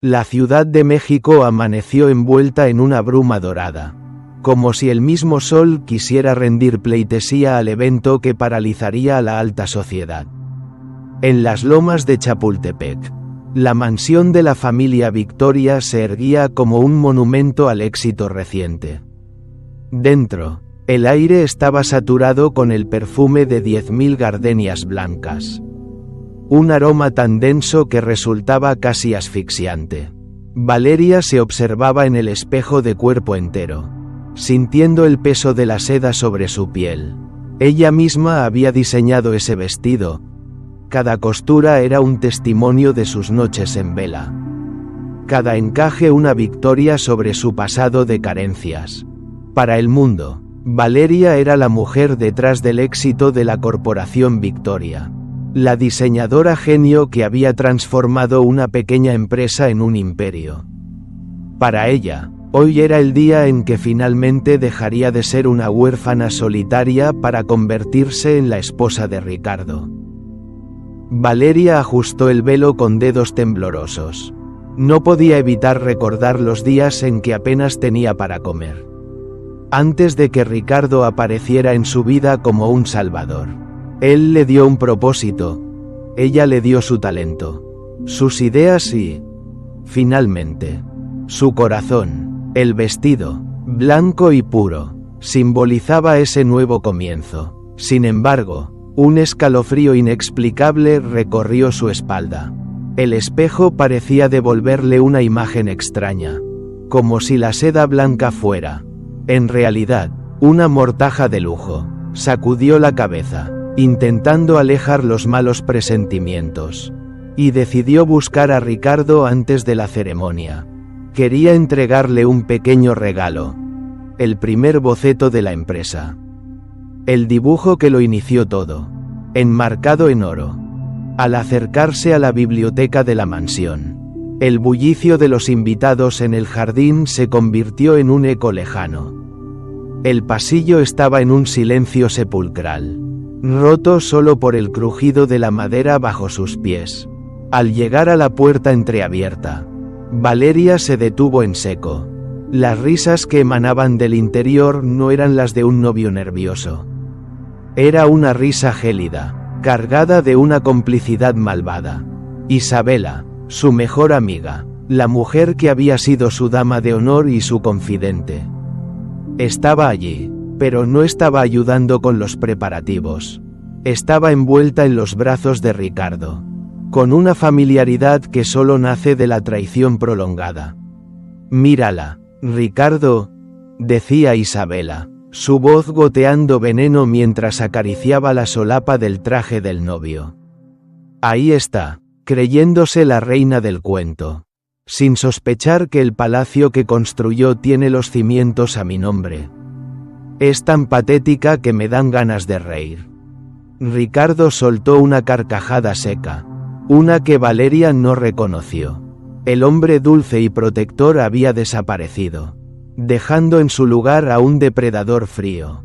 La Ciudad de México amaneció envuelta en una bruma dorada, como si el mismo sol quisiera rendir pleitesía al evento que paralizaría a la alta sociedad. En las lomas de Chapultepec, la mansión de la familia Victoria se erguía como un monumento al éxito reciente. Dentro, el aire estaba saturado con el perfume de 10.000 gardenias blancas. Un aroma tan denso que resultaba casi asfixiante. Valeria se observaba en el espejo de cuerpo entero, sintiendo el peso de la seda sobre su piel. Ella misma había diseñado ese vestido. Cada costura era un testimonio de sus noches en vela. Cada encaje una victoria sobre su pasado de carencias. Para el mundo, Valeria era la mujer detrás del éxito de la corporación Victoria. La diseñadora genio que había transformado una pequeña empresa en un imperio. Para ella, hoy era el día en que finalmente dejaría de ser una huérfana solitaria para convertirse en la esposa de Ricardo. Valeria ajustó el velo con dedos temblorosos. No podía evitar recordar los días en que apenas tenía para comer. Antes de que Ricardo apareciera en su vida como un salvador. Él le dio un propósito. Ella le dio su talento, sus ideas y, finalmente, su corazón. El vestido, blanco y puro, simbolizaba ese nuevo comienzo. Sin embargo, un escalofrío inexplicable recorrió su espalda. El espejo parecía devolverle una imagen extraña, como si la seda blanca fuera, en realidad, una mortaja de lujo. Sacudió la cabeza, intentando alejar los malos presentimientos, y decidió buscar a Ricardo antes de la ceremonia. Quería entregarle un pequeño regalo, el primer boceto de la empresa. El dibujo que lo inició todo, enmarcado en oro. Al acercarse a la biblioteca de la mansión, el bullicio de los invitados en el jardín se convirtió en un eco lejano. El pasillo estaba en un silencio sepulcral, roto solo por el crujido de la madera bajo sus pies. Al llegar a la puerta entreabierta, Valeria se detuvo en seco. Las risas que emanaban del interior no eran las de un novio nervioso. Era una risa gélida, cargada de una complicidad malvada. Isabela, su mejor amiga, la mujer que había sido su dama de honor y su confidente. Estaba allí, pero no estaba ayudando con los preparativos. Estaba envuelta en los brazos de Ricardo, con una familiaridad que solo nace de la traición prolongada. «Mírala, Ricardo», decía Isabela, su voz goteando veneno mientras acariciaba la solapa del traje del novio. Ahí está, creyéndose la reina del cuento, sin sospechar que el palacio que construyó tiene los cimientos a mi nombre. Es tan patética que me dan ganas de reír. Ricardo soltó una carcajada seca, una que Valeria no reconoció. El hombre dulce y protector había desaparecido, dejando en su lugar a un depredador frío.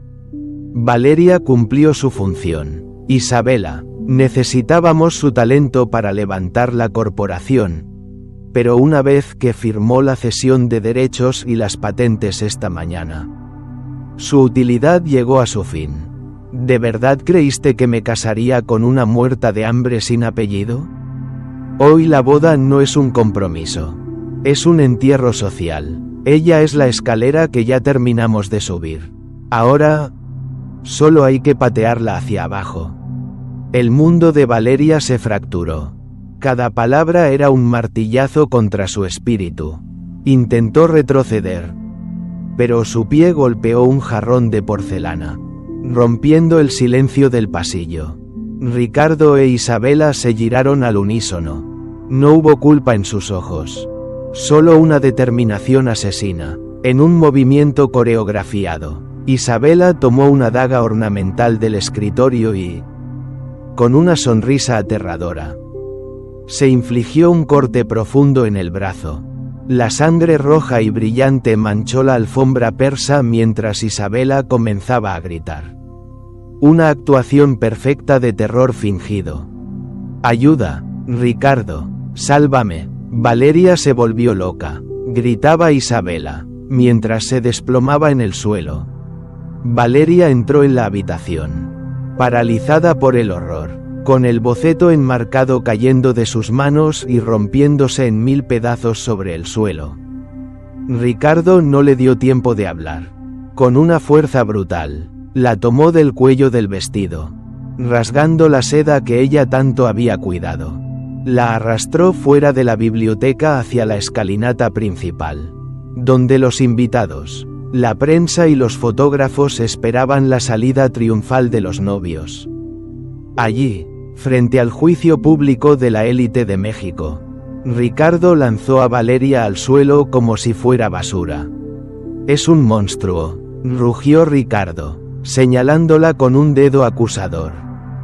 Valeria cumplió su función. Isabela, necesitábamos su talento para levantar la corporación, pero una vez que firmó la cesión de derechos y las patentes esta mañana, su utilidad llegó a su fin. ¿De verdad creíste que me casaría con una muerta de hambre sin apellido? Hoy la boda no es un compromiso, es un entierro social. Ella es la escalera que ya terminamos de subir. Ahora, solo hay que patearla hacia abajo. El mundo de Valeria se fracturó. Cada palabra era un martillazo contra su espíritu. Intentó retroceder, pero su pie golpeó un jarrón de porcelana, rompiendo el silencio del pasillo. Ricardo e Isabela se giraron al unísono. No hubo culpa en sus ojos, solo una determinación asesina. En un movimiento coreografiado, Isabela tomó una daga ornamental del escritorio y, con una sonrisa aterradora, se infligió un corte profundo en el brazo. La sangre roja y brillante manchó la alfombra persa mientras Isabela comenzaba a gritar. Una actuación perfecta de terror fingido. «Ayuda, Ricardo, sálvame», Valeria se volvió loca. Gritaba Isabela, mientras se desplomaba en el suelo. Valeria entró en la habitación, paralizada por el horror, con el boceto enmarcado cayendo de sus manos y rompiéndose en 1000 pedazos sobre el suelo. Ricardo no le dio tiempo de hablar. Con una fuerza brutal, la tomó del cuello del vestido, rasgando la seda que ella tanto había cuidado. La arrastró fuera de la biblioteca hacia la escalinata principal, donde los invitados, la prensa y los fotógrafos esperaban la salida triunfal de los novios. Allí, frente al juicio público de la élite de México, Ricardo lanzó a Valeria al suelo como si fuera basura. «Es un monstruo», rugió Ricardo, señalándola con un dedo acusador.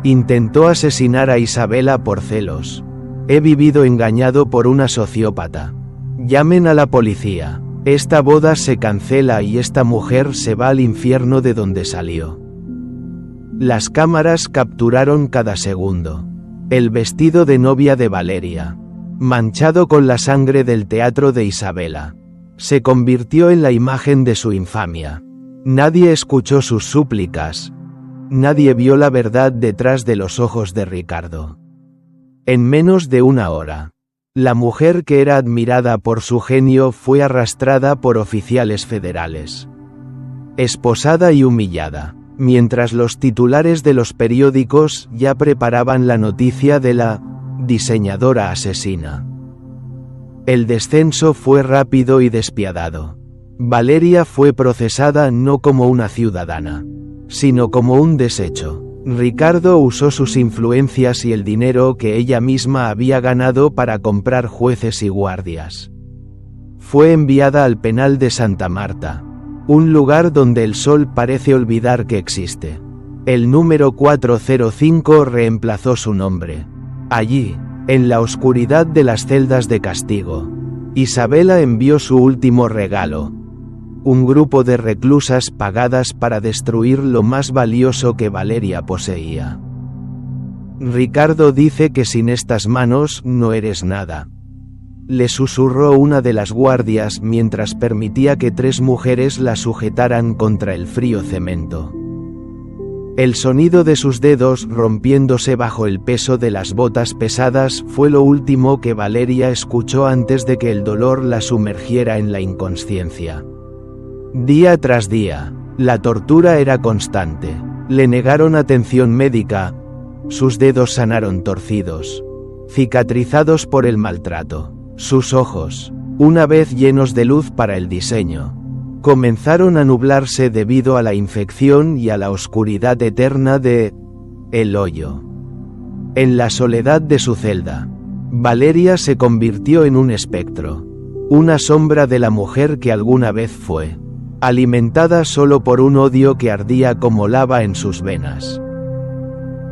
«Intentó asesinar a Isabela por celos. He vivido engañado por una sociópata. Llamen a la policía. Esta boda se cancela y esta mujer se va al infierno de donde salió». Las cámaras capturaron cada segundo. El vestido de novia de Valeria, manchado con la sangre del teatro de Isabela, se convirtió en la imagen de su infamia. Nadie escuchó sus súplicas. Nadie vio la verdad detrás de los ojos de Ricardo. En menos de una hora, la mujer que era admirada por su genio fue arrastrada por oficiales federales, esposada y humillada, mientras los titulares de los periódicos ya preparaban la noticia de la diseñadora asesina. El descenso fue rápido y despiadado. Valeria fue procesada no como una ciudadana, sino como un desecho. Ricardo usó sus influencias y el dinero que ella misma había ganado para comprar jueces y guardias. Fue enviada al penal de Santa Marta, un lugar donde el sol parece olvidar que existe. El número 405 reemplazó su nombre. Allí, en la oscuridad de las celdas de castigo, Isabela envió su último regalo: un grupo de reclusas pagadas para destruir lo más valioso que Valeria poseía. Ricardo dice que sin estas manos no eres nada, le susurró una de las guardias mientras permitía que 3 mujeres la sujetaran contra el frío cemento. El sonido de sus dedos rompiéndose bajo el peso de las botas pesadas fue lo último que Valeria escuchó antes de que el dolor la sumergiera en la inconsciencia. Día tras día, la tortura era constante. Le negaron atención médica. Sus dedos sanaron torcidos, cicatrizados por el maltrato. Sus ojos, una vez llenos de luz para el diseño, comenzaron a nublarse debido a la infección y a la oscuridad eterna de El Hoyo. En la soledad de su celda, Valeria se convirtió en un espectro, una sombra de la mujer que alguna vez fue, alimentada solo por un odio que ardía como lava en sus venas.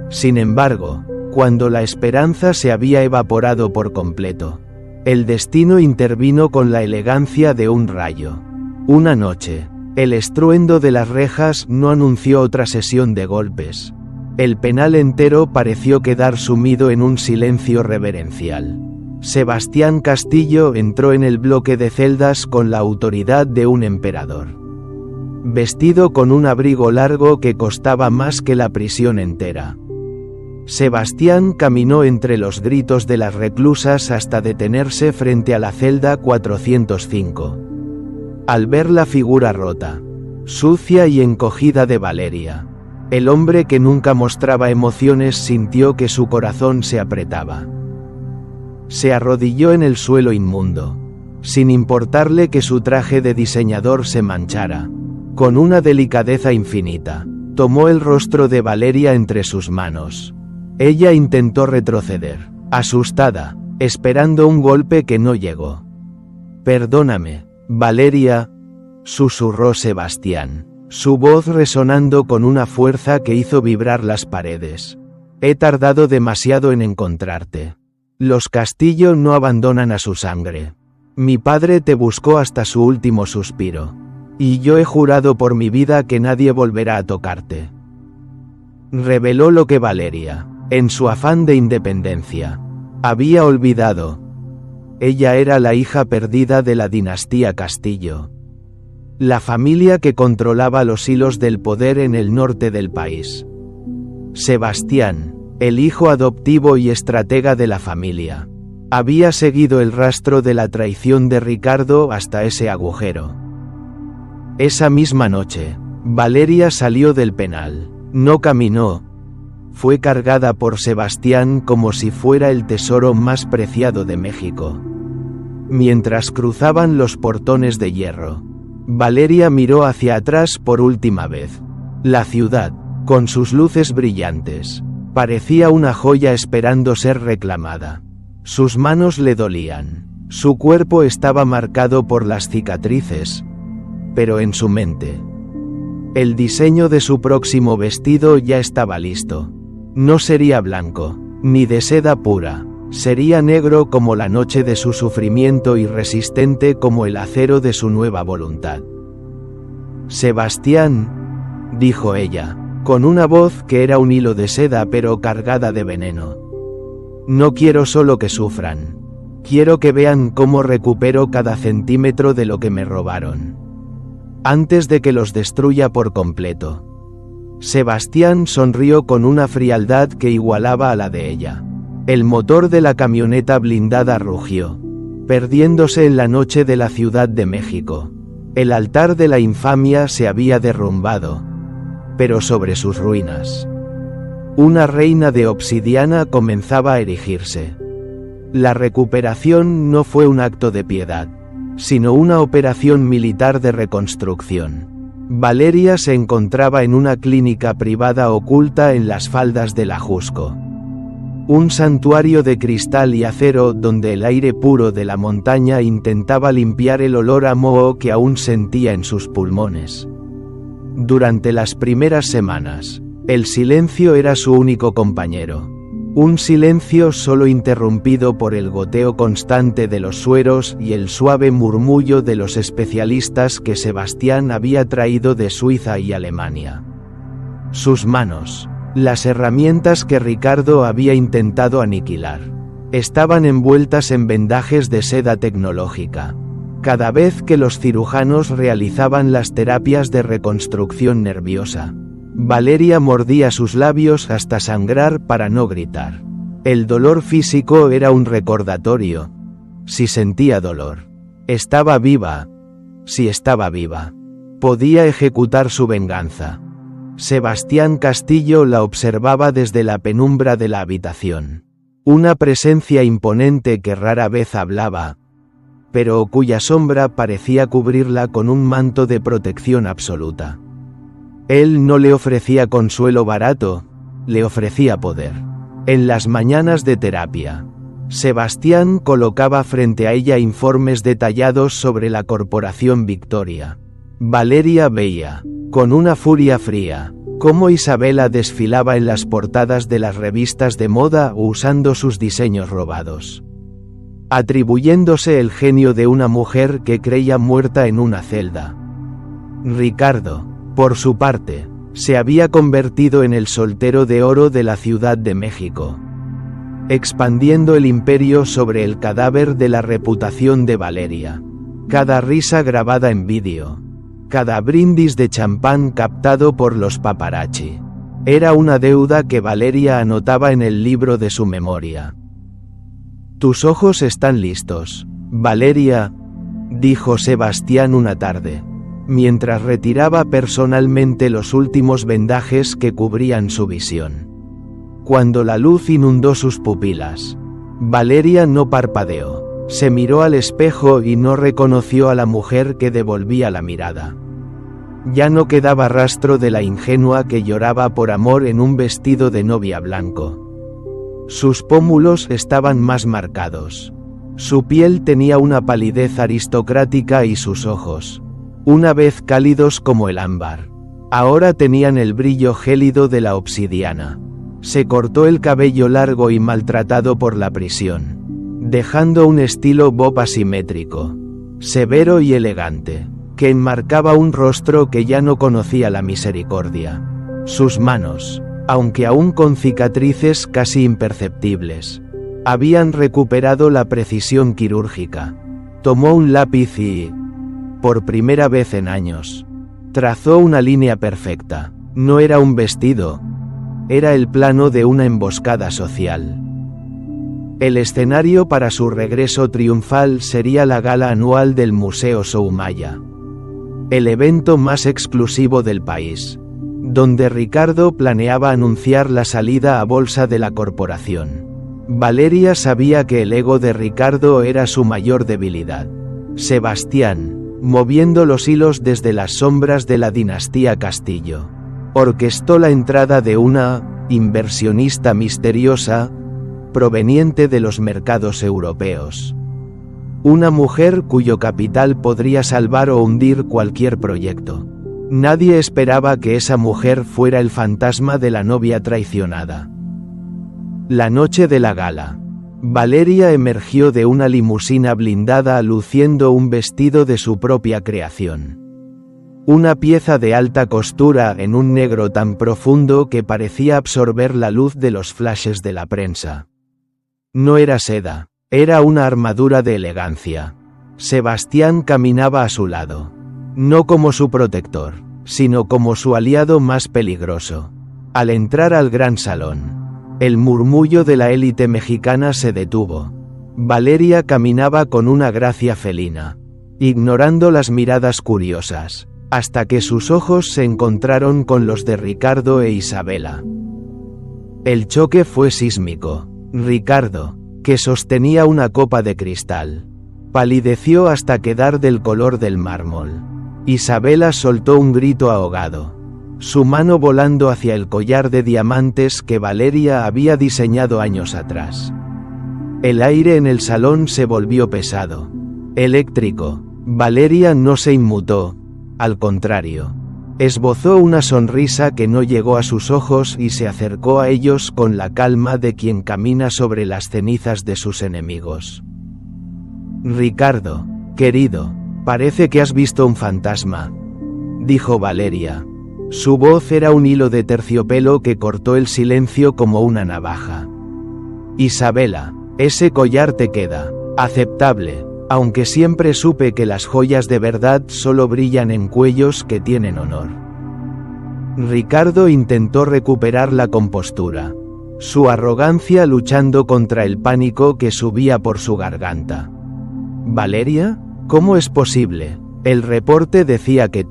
Sin embargo, cuando la esperanza se había evaporado por completo, el destino intervino con la elegancia de un rayo. Una noche, el estruendo de las rejas no anunció otra sesión de golpes. El penal entero pareció quedar sumido en un silencio reverencial. Sebastián Castillo entró en el bloque de celdas con la autoridad de un emperador, vestido con un abrigo largo que costaba más que la prisión entera. Sebastián caminó entre los gritos de las reclusas hasta detenerse frente a la celda 405. Al ver la figura rota, sucia y encogida de Valeria, el hombre que nunca mostraba emociones sintió que su corazón se apretaba. Se arrodilló en el suelo inmundo, sin importarle que su traje de diseñador se manchara. Con una delicadeza infinita, tomó el rostro de Valeria entre sus manos. Ella intentó retroceder, asustada, esperando un golpe que no llegó. «Perdóname, Valeria», susurró Sebastián, su voz resonando con una fuerza que hizo vibrar las paredes. «He tardado demasiado en encontrarte. Los Castillo no abandonan a su sangre. Mi padre te buscó hasta su último suspiro. Y yo he jurado por mi vida que nadie volverá a tocarte». Reveló lo que Valeria, en su afán de independencia, había olvidado. Ella era la hija perdida de la dinastía Castillo. La familia que controlaba los hilos del poder en el norte del país. Sebastián, el hijo adoptivo y estratega de la familia, había seguido el rastro de la traición de Ricardo hasta ese agujero. Esa misma noche, Valeria salió del penal. No caminó. Fue cargada por Sebastián como si fuera el tesoro más preciado de México. Mientras cruzaban los portones de hierro, Valeria miró hacia atrás por última vez. La ciudad, con sus luces brillantes, parecía una joya esperando ser reclamada. Sus manos le dolían. Su cuerpo estaba marcado por las cicatrices, pero en su mente, el diseño de su próximo vestido ya estaba listo. No sería blanco, ni de seda pura. Sería negro como la noche de su sufrimiento y resistente como el acero de su nueva voluntad. Sebastián, dijo ella, con una voz que era un hilo de seda pero cargada de veneno. No quiero solo que sufran. Quiero que vean cómo recupero cada centímetro de lo que me robaron, antes de que los destruya por completo. Sebastián sonrió con una frialdad que igualaba a la de ella. El motor de la camioneta blindada rugió, perdiéndose en la noche de la Ciudad de México. El altar de la infamia se había derrumbado, pero sobre sus ruinas, una reina de obsidiana comenzaba a erigirse. La recuperación no fue un acto de piedad, sino una operación militar de reconstrucción. Valeria se encontraba en una clínica privada oculta en las faldas del Ajusco. Un santuario de cristal y acero donde el aire puro de la montaña intentaba limpiar el olor a moho que aún sentía en sus pulmones. Durante las primeras semanas, el silencio era su único compañero. Un silencio solo interrumpido por el goteo constante de los sueros y el suave murmullo de los especialistas que Sebastián había traído de Suiza y Alemania. Sus manos, las herramientas que Ricardo había intentado aniquilar, estaban envueltas en vendajes de seda tecnológica. Cada vez que los cirujanos realizaban las terapias de reconstrucción nerviosa, Valeria mordía sus labios hasta sangrar para no gritar. El dolor físico era un recordatorio. Si sentía dolor, estaba viva. Si estaba viva, podía ejecutar su venganza. Sebastián Castillo la observaba desde la penumbra de la habitación. Una presencia imponente que rara vez hablaba, pero cuya sombra parecía cubrirla con un manto de protección absoluta. Él no le ofrecía consuelo barato, le ofrecía poder. En las mañanas de terapia, Sebastián colocaba frente a ella informes detallados sobre la Corporación Victoria. Valeria veía, con una furia fría, cómo Isabela desfilaba en las portadas de las revistas de moda usando sus diseños robados, atribuyéndose el genio de una mujer que creía muerta en una celda. Ricardo, por su parte, se había convertido en el soltero de oro de la Ciudad de México, expandiendo el imperio sobre el cadáver de la reputación de Valeria. Cada risa grabada en vídeo, cada brindis de champán captado por los paparazzi, era una deuda que Valeria anotaba en el libro de su memoria. «Tus ojos están listos, Valeria», dijo Sebastián una tarde, mientras retiraba personalmente los últimos vendajes que cubrían su visión. Cuando la luz inundó sus pupilas, Valeria no parpadeó, se miró al espejo y no reconoció a la mujer que devolvía la mirada. Ya no quedaba rastro de la ingenua que lloraba por amor en un vestido de novia blanco. Sus pómulos estaban más marcados. Su piel tenía una palidez aristocrática y sus ojos, una vez cálidos como el ámbar, ahora tenían el brillo gélido de la obsidiana. Se cortó el cabello largo y maltratado por la prisión, dejando un estilo bob asimétrico, severo y elegante, que enmarcaba un rostro que ya no conocía la misericordia. Sus manos, aunque aún con cicatrices casi imperceptibles, Habían recuperado la precisión quirúrgica. Tomó un lápiz y, por primera vez en años, trazó una línea perfecta. No era un vestido, era el plano de una emboscada social. El escenario para su regreso triunfal sería la gala anual del Museo Soumaya, el evento más exclusivo del país, donde Ricardo planeaba anunciar la salida a bolsa de la corporación. Valeria sabía que el ego de Ricardo era su mayor debilidad. Sebastián, moviendo los hilos desde las sombras de la dinastía Castillo, orquestó la entrada de una inversionista misteriosa, proveniente de los mercados europeos. Una mujer cuyo capital podría salvar o hundir cualquier proyecto. Nadie esperaba que esa mujer fuera el fantasma de la novia traicionada. La noche de la gala, Valeria emergió de una limusina blindada luciendo un vestido de su propia creación. Una pieza de alta costura en un negro tan profundo que parecía absorber la luz de los flashes de la prensa. No era seda, era una armadura de elegancia. Sebastián caminaba a su lado, no como su protector, sino como su aliado más peligroso. Al entrar al gran salón, el murmullo de la élite mexicana se detuvo. Valeria caminaba con una gracia felina, ignorando las miradas curiosas, hasta que sus ojos se encontraron con los de Ricardo e Isabela. El choque fue sísmico. Ricardo, que sostenía una copa de cristal, palideció hasta quedar del color del mármol. Isabela soltó un grito ahogado, su mano volando hacia el collar de diamantes que Valeria había diseñado años atrás. El aire en el salón se volvió pesado, eléctrico. Valeria no se inmutó, al contrario, esbozó una sonrisa que no llegó a sus ojos y se acercó a ellos con la calma de quien camina sobre las cenizas de sus enemigos. Ricardo, querido, parece que has visto un fantasma, dijo Valeria. Su voz era un hilo de terciopelo que cortó el silencio como una navaja. Isabela, ese collar te queda aceptable, aunque siempre supe que las joyas de verdad solo brillan en cuellos que tienen honor. Ricardo intentó recuperar la compostura, su arrogancia luchando contra el pánico que subía por su garganta. ¿Valeria? ¿Cómo es posible? El reporte decía que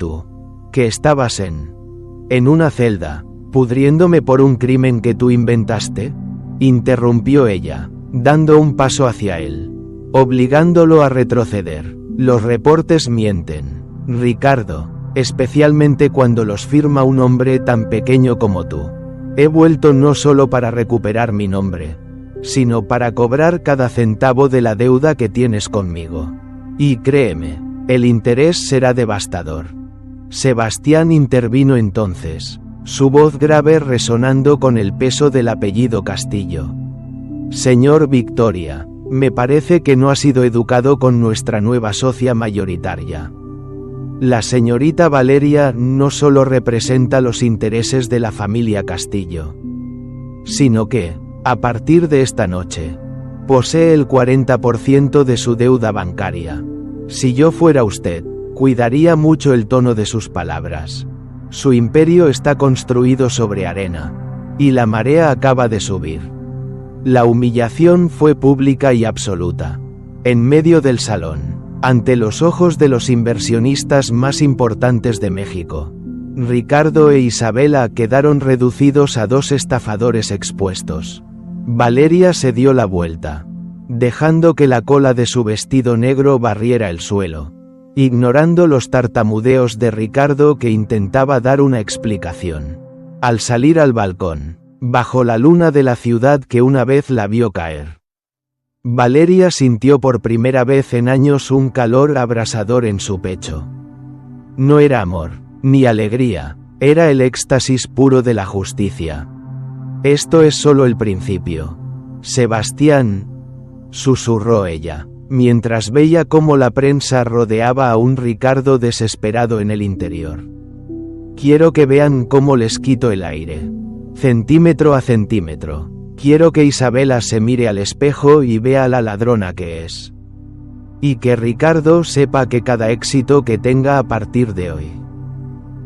estabas en una celda, pudriéndome por un crimen que tú inventaste, interrumpió ella, dando un paso hacia él, obligándolo a retroceder. Los reportes mienten, Ricardo, especialmente cuando los firma un hombre tan pequeño como tú. He vuelto no solo para recuperar mi nombre, sino para cobrar cada centavo de la deuda que tienes conmigo. Y créeme, el interés será devastador. Sebastián intervino entonces, su voz grave resonando con el peso del apellido Castillo. Señor Victoria, me parece que no ha sido educado con nuestra nueva socia mayoritaria. La señorita Valeria no solo representa los intereses de la familia Castillo, sino que, a partir de esta noche, posee el 40% de su deuda bancaria. Si yo fuera usted, cuidaría mucho el tono de sus palabras. Su imperio está construido sobre arena, y la marea acaba de subir. La humillación fue pública y absoluta. En medio del salón, ante los ojos de los inversionistas más importantes de México, Ricardo e Isabela quedaron reducidos a dos estafadores expuestos. Valeria se dio la vuelta, dejando que la cola de su vestido negro barriera el suelo, ignorando los tartamudeos de Ricardo que intentaba dar una explicación. Al salir al balcón, bajo la luna de la ciudad que una vez la vio caer, Valeria sintió por primera vez en años un calor abrasador en su pecho. No era amor, ni alegría, era el éxtasis puro de la justicia. Esto es solo el principio. Sebastián, susurró ella, mientras veía cómo la prensa rodeaba a un Ricardo desesperado en el interior. Quiero que vean cómo les quito el aire. Centímetro a centímetro. Quiero que Isabela se mire al espejo y vea la ladrona que es. Y que Ricardo sepa que cada éxito que tenga a partir de hoy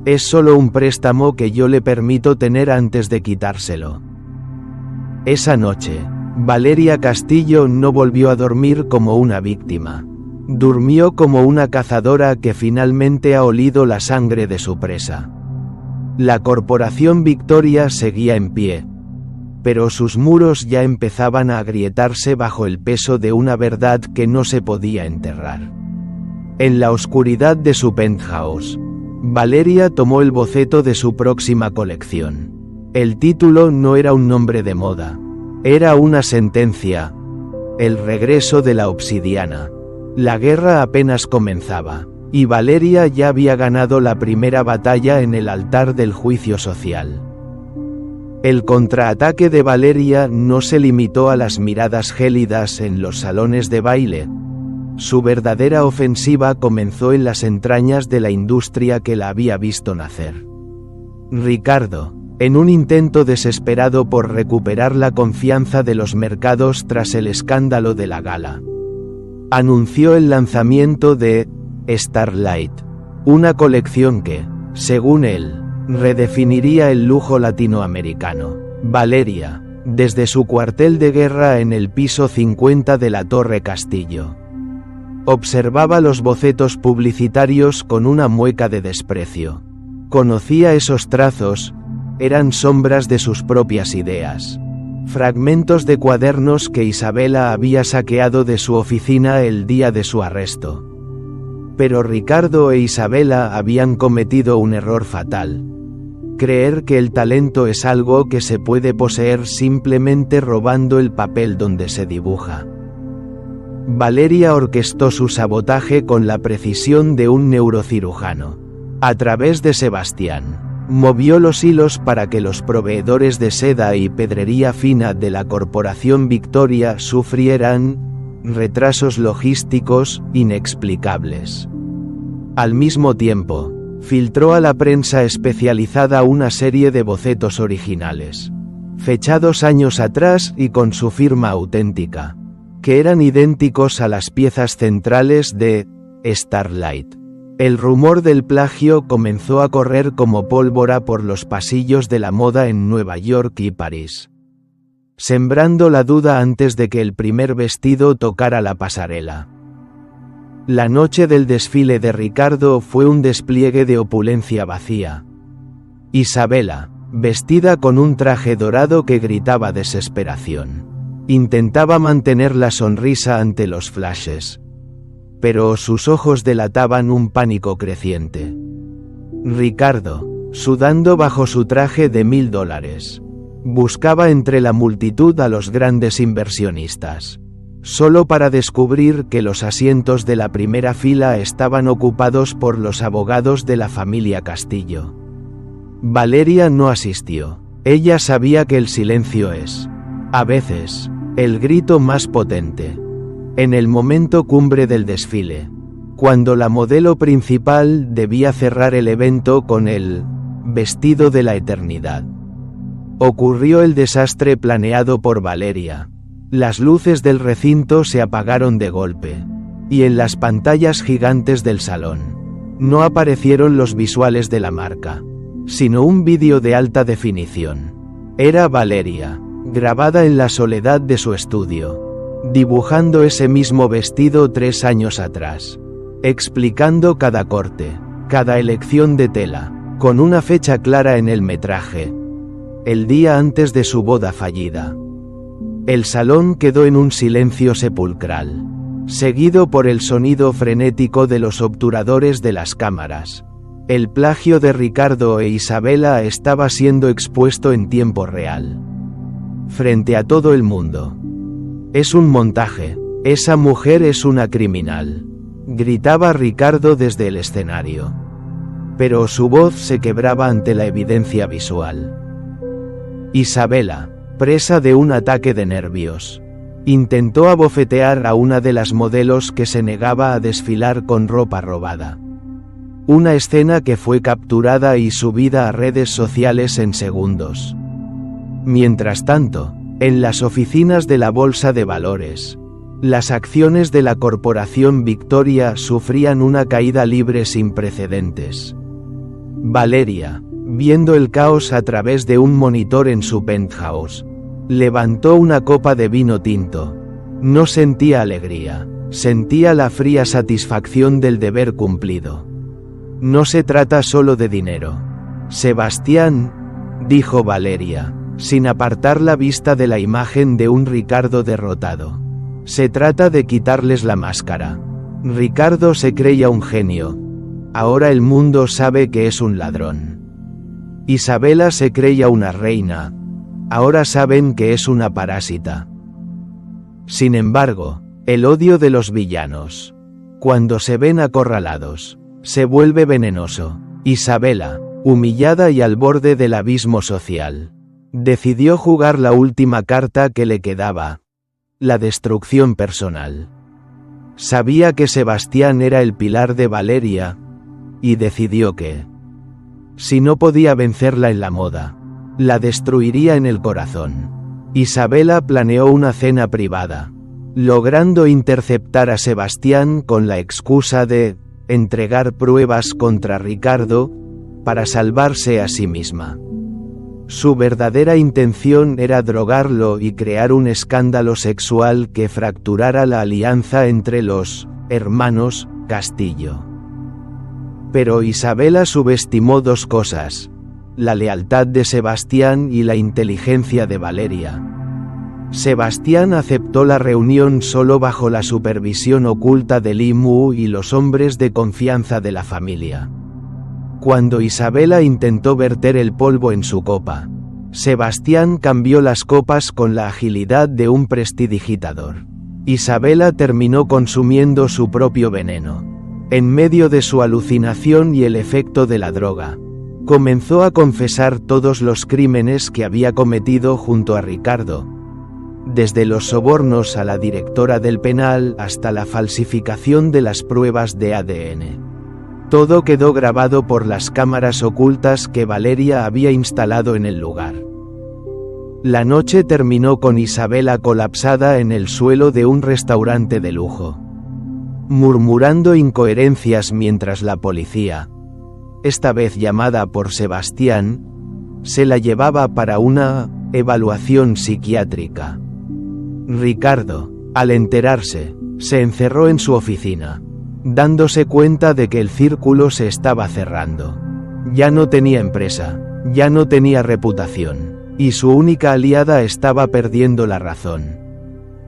es solo un préstamo que yo le permito tener antes de quitárselo. Esa noche, Valeria Castillo no volvió a dormir como una víctima. Durmió como una cazadora que finalmente ha olido la sangre de su presa. La Corporación Victoria seguía en pie, pero sus muros ya empezaban a agrietarse bajo el peso de una verdad que no se podía enterrar. En la oscuridad de su penthouse, Valeria tomó el boceto de su próxima colección. El título no era un nombre de moda, era una sentencia: El regreso de la obsidiana. La guerra apenas comenzaba, y Valeria ya había ganado la primera batalla en el altar del juicio social. El contraataque de Valeria no se limitó a las miradas gélidas en los salones de baile. Su verdadera ofensiva comenzó en las entrañas de la industria que la había visto nacer. Ricardo, en un intento desesperado por recuperar la confianza de los mercados tras el escándalo de la gala, anunció el lanzamiento de Starlight, una colección que, según él, redefiniría el lujo latinoamericano. Valeria, desde su cuartel de guerra en el piso 50 de la Torre Castillo, observaba los bocetos publicitarios con una mueca de desprecio. Conocía esos trazos, eran sombras de sus propias ideas. Fragmentos de cuadernos que Isabela había saqueado de su oficina el día de su arresto. Pero Ricardo e Isabela habían cometido un error fatal: creer que el talento es algo que se puede poseer simplemente robando el papel donde se dibuja. Valeria orquestó su sabotaje con la precisión de un neurocirujano. A través de Sebastián, movió los hilos para que los proveedores de seda y pedrería fina de la Corporación Victoria sufrieran retrasos logísticos inexplicables. Al mismo tiempo, filtró a la prensa especializada una serie de bocetos originales, fechados años atrás y con su firma auténtica, que eran idénticos a las piezas centrales de Starlight. El rumor del plagio comenzó a correr como pólvora por los pasillos de la moda en Nueva York y París, sembrando la duda antes de que el primer vestido tocara la pasarela. La noche del desfile de Ricardo fue un despliegue de opulencia vacía. Isabela, vestida con un traje dorado que gritaba desesperación, intentaba mantener la sonrisa ante los flashes, pero sus ojos delataban un pánico creciente. Ricardo, sudando bajo su traje de $1000, buscaba entre la multitud a los grandes inversionistas, solo para descubrir que los asientos de la primera fila estaban ocupados por los abogados de la familia Castillo. Valeria no asistió. Ella sabía que el silencio es, a veces, el grito más potente. En el momento cumbre del desfile, cuando la modelo principal debía cerrar el evento con el vestido de la eternidad, ocurrió el desastre planeado por Valeria. Las luces del recinto se apagaron de golpe, y en las pantallas gigantes del salón no aparecieron los visuales de la marca, sino un vídeo de alta definición. Era Valeria, grabada en la soledad de su estudio, dibujando ese mismo vestido 3 años atrás, explicando cada corte, cada elección de tela, con una fecha clara en el metraje: el día antes de su boda fallida. El salón quedó en un silencio sepulcral, seguido por el sonido frenético de los obturadores de las cámaras. El plagio de Ricardo e Isabela estaba siendo expuesto en tiempo real, frente a todo el mundo. «Es un montaje, esa mujer es una criminal», gritaba Ricardo desde el escenario. Pero su voz se quebraba ante la evidencia visual. Isabela, presa de un ataque de nervios, intentó abofetear a una de las modelos que se negaba a desfilar con ropa robada. Una escena que fue capturada y subida a redes sociales en segundos. Mientras tanto, En las oficinas de la Bolsa de Valores, las acciones de la Corporación Victoria sufrían una caída libre sin precedentes. Valeria, viendo el caos a través de un monitor en su penthouse, levantó una copa de vino tinto. No sentía alegría, sentía la fría satisfacción del deber cumplido. No se trata solo de dinero. Sebastián, dijo Valeria, sin apartar la vista de la imagen de un Ricardo derrotado. Se trata de quitarles la máscara. Ricardo se creía un genio. Ahora el mundo sabe que es un ladrón. Isabela se creía una reina. Ahora saben que es una parásita. Sin embargo, el odio de los villanos, cuando se ven acorralados, se vuelve venenoso. Isabela, humillada y al borde del abismo social, decidió jugar la última carta que le quedaba: la destrucción personal. Sabía que Sebastián era el pilar de Valeria, y decidió que, si no podía vencerla en la moda, la destruiría en el corazón. Isabela planeó una cena privada, logrando interceptar a Sebastián con la excusa de entregar pruebas contra Ricardo para salvarse a sí misma. Su verdadera intención era drogarlo y crear un escándalo sexual que fracturara la alianza entre los hermanos Castillo. Pero Isabela subestimó dos cosas: la lealtad de Sebastián y la inteligencia de Valeria. Sebastián aceptó la reunión solo bajo la supervisión oculta de Li Mu y los hombres de confianza de la familia. Cuando Isabela intentó verter el polvo en su copa, Sebastián cambió las copas con la agilidad de un prestidigitador. Isabela terminó consumiendo su propio veneno. En medio de su alucinación y el efecto de la droga, comenzó a confesar todos los crímenes que había cometido junto a Ricardo, desde los sobornos a la directora del penal hasta la falsificación de las pruebas de ADN. Todo quedó grabado por las cámaras ocultas que Valeria había instalado en el lugar. La noche terminó con Isabela colapsada en el suelo de un restaurante de lujo, murmurando incoherencias mientras la policía, esta vez llamada por Sebastián, se la llevaba para una evaluación psiquiátrica. Ricardo, al enterarse, se encerró en su oficina, dándose cuenta de que el círculo se estaba cerrando. Ya no tenía empresa, ya no tenía reputación, y su única aliada estaba perdiendo la razón.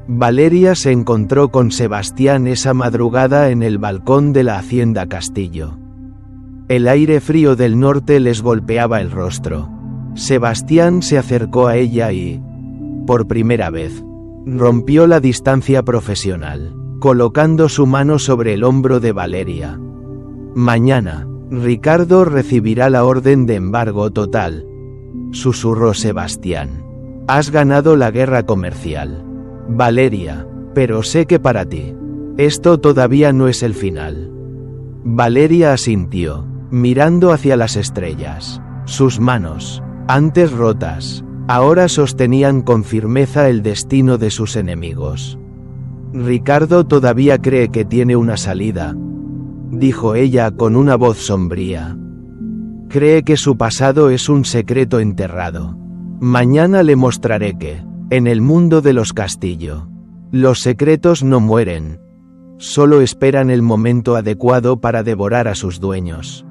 Valeria se encontró con Sebastián esa madrugada en el balcón de la Hacienda Castillo. El aire frío del norte les golpeaba el rostro. Sebastián se acercó a ella y, por primera vez, rompió la distancia profesional, colocando su mano sobre el hombro de Valeria. Mañana, Ricardo recibirá la orden de embargo total, susurró Sebastián. Has ganado la guerra comercial, Valeria, pero sé que para ti, esto todavía no es el final. Valeria asintió, mirando hacia las estrellas. Sus manos, antes rotas, ahora sostenían con firmeza el destino de sus enemigos. Ricardo todavía cree que tiene una salida, dijo ella con una voz sombría. Cree que su pasado es un secreto enterrado. Mañana le mostraré que, en el mundo de los Castillo, los secretos no mueren, solo esperan el momento adecuado para devorar a sus dueños.